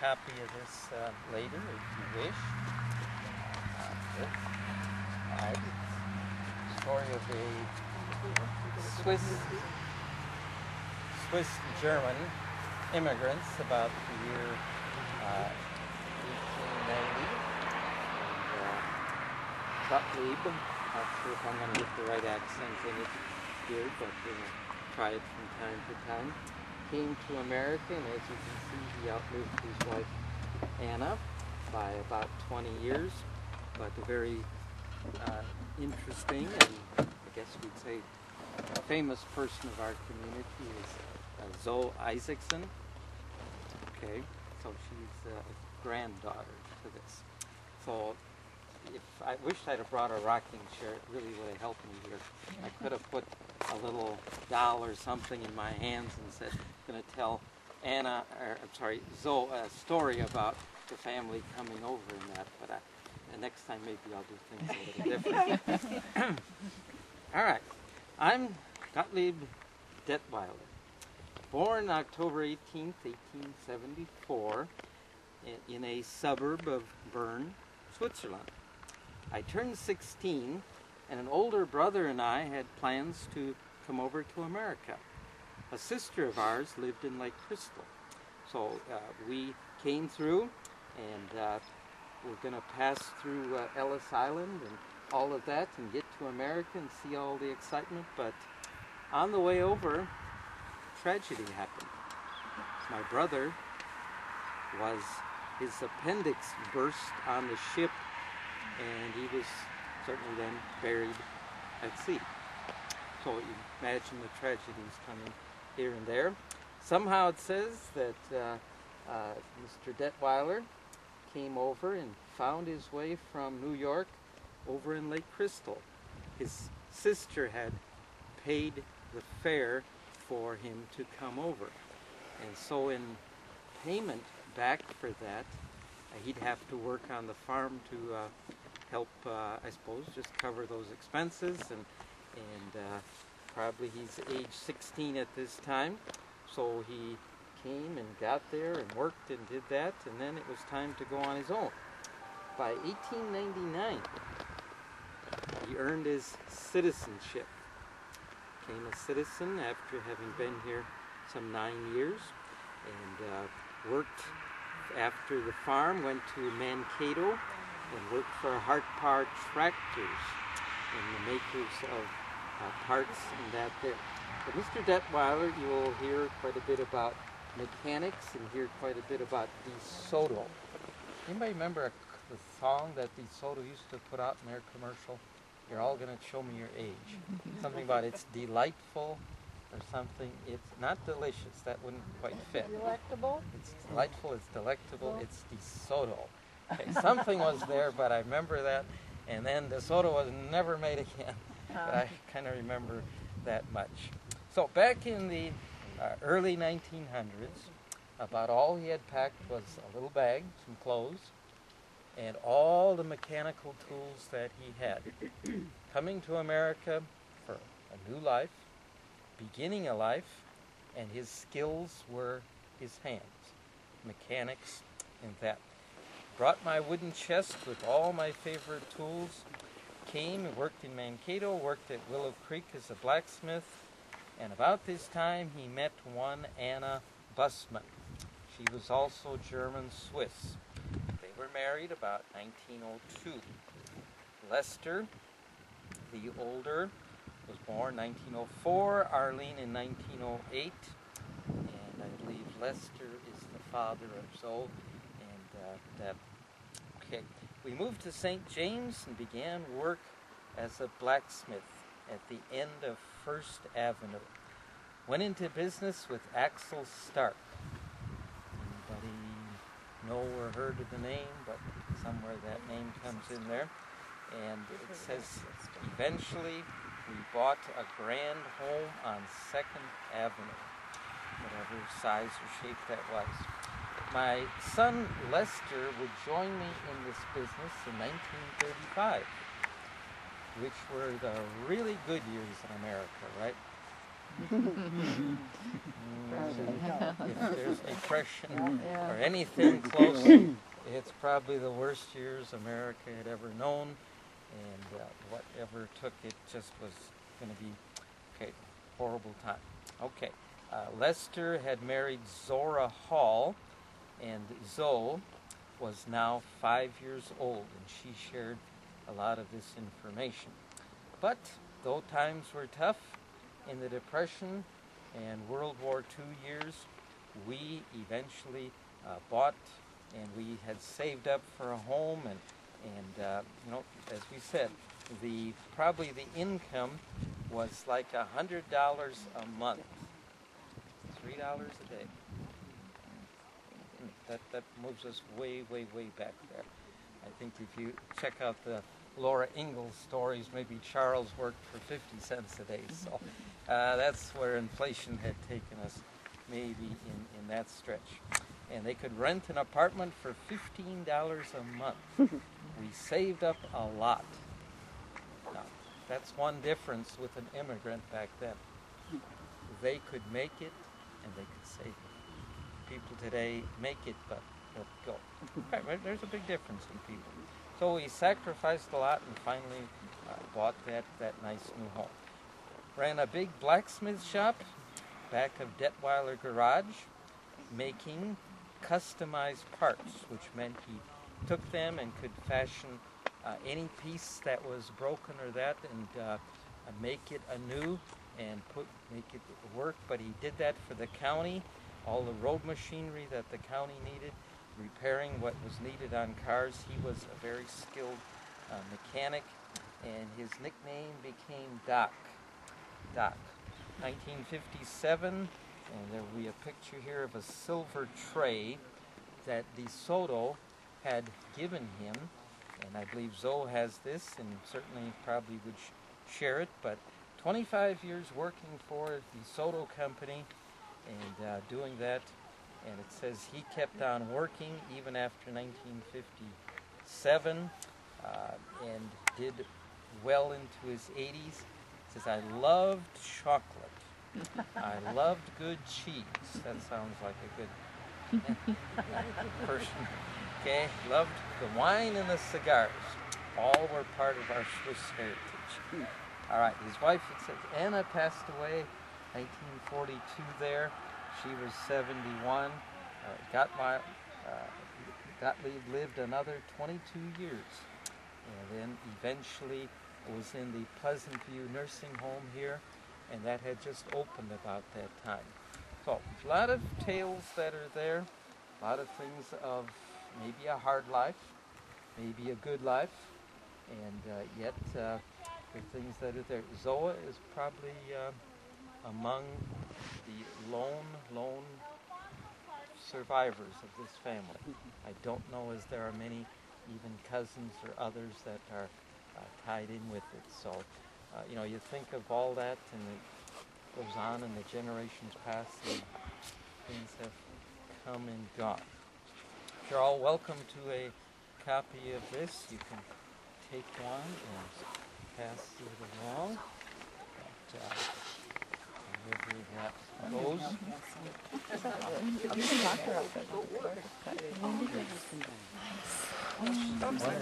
copy of this later if you wish. Story of a Swiss German immigrants about the year 1890. Gottlieb, not sure if I'm going to get the right accent in it here, but try it from time to time. Came to America, and as you can see, he outlived his wife Anna by about 20 years, but a very interesting, and I guess we'd say a famous person of our community is Zoe Isaacson. Okay, so she's a granddaughter to this. So if I wished I'd have brought a rocking chair, it really would have helped me here. I could have put a little doll or something in my hands and said, going to tell Zoe a story about the family coming over and that, but the next time maybe I'll do things a little different. All right, I'm Gottlieb Dettweiler, born October 18th, 1874, in a suburb of Bern, Switzerland. I turned 16, and an older brother and I had plans to come over to America. A sister of ours lived in Lake Crystal, so we came through, and we're going to pass through Ellis Island and all of that and get to America and see all the excitement, but on the way over, tragedy happened. My brother his appendix burst on the ship, and he was certainly then buried at sea. So you imagine the tragedies coming here and there. Somehow it says that Mr. Dettweiler came over and found his way from New York over in Lake Crystal. His sister had paid the fare for him to come over. And so in payment back for that, he'd have to work on the farm to help, I suppose, just cover those expenses. And probably he's age 16 at this time. So he came and got there and worked and did that, and then it was time to go on his own. By 1899, he earned his citizenship. Became a citizen after having been here some 9 years, and worked after the farm, went to Mankato and worked for Hartpar Tractors and the makers of parts and that there. But Mr. Dettweiler, you will hear quite a bit about mechanics and hear quite a bit about DeSoto. Anybody remember the song that DeSoto used to put out in their commercial? You're all going to show me your age. Something about it's delightful or something. It's not delicious. That wouldn't quite fit. Delectable? It's delightful. It's delectable. It's DeSoto. Okay, something was there, but I remember that. And then DeSoto was never made again. But I kind of remember that much. So back in the early 1900s, about all he had packed was a little bag, some clothes, and all the mechanical tools that he had. Coming to America for a new life, beginning a life, and his skills were his hands, mechanics and that. Brought my wooden chest with all my favorite tools, came and worked in Mankato, worked at Willow Creek as a blacksmith, and about this time he met one Anna Bussmann. She was also German-Swiss. They were married about 1902. Lester, the older, was born 1904, Arlene in 1908, and I believe Lester is the father of Zoe, and that. Okay, we moved to St. James and began work as a blacksmith at the end of First Avenue. Went into business with Axel Stark. Anybody know or heard of the name? But somewhere that name comes in there. And it says, eventually we bought a grand home on 2nd Avenue, whatever size or shape that was. My son Lester would join me in this business in 1935, which were the really good years in America, right? If there's depression or anything close, it's probably the worst years America had ever known, and whatever took it just was going to be horrible time. Okay, Lester had married Zora Hall, and Zoe was now 5 years old, and she shared a lot of this information. But though times were tough in the Depression and World War II years, we eventually bought, and we had saved up for a home, and as we said, probably the income was like $100 a month, $3 a day. That moves us way back there. I think if you check out the Laura Ingalls stories, maybe Charles worked for 50 cents a day. So that's where inflation had taken us, maybe in that stretch. And they could rent an apartment for $15 a month. We saved up a lot. Now, that's one difference with an immigrant back then. They could make it, and they could save it. People today make it, but let go. Right, there's a big difference in people. So we sacrificed a lot and finally bought that nice new home. Ran a big blacksmith shop back of Dettweiler Garage, making customized parts, which meant he took them and could fashion any piece that was broken or that, and make it anew and make it work. But he did that for the county, all the road machinery that the county needed, repairing what was needed on cars. He was a very skilled mechanic, and his nickname became Doc. 1957, and there will be a picture here of a silver tray that DeSoto had given him, and I believe Zoe has this, and certainly probably would share it, but 25 years working for the DeSoto Company and doing that, and it says he kept on working even after 1957 and did well into his 80s. He says, I loved chocolate. I loved good cheese. That sounds like a good person. Okay, loved the wine and the cigars. All were part of our Swiss heritage. All right, his wife, it says, Anna passed away 1942 there. She was 71. Gottlieb lived another 22 years, and then eventually was in the Pleasant View nursing home here, and that had just opened about that time. So a lot of tales that are there, a lot of things of maybe a hard life, maybe a good life, and yet the things that are there. Zoe is probably among the lone survivors of this family. I don't know as there are many even cousins or others that are tied in with it. So, you think of all that, and it goes on, and the generations pass, and things have come and gone. You're all welcome to a copy of this. You can take one and pass it along. However that goes. I'm sorry.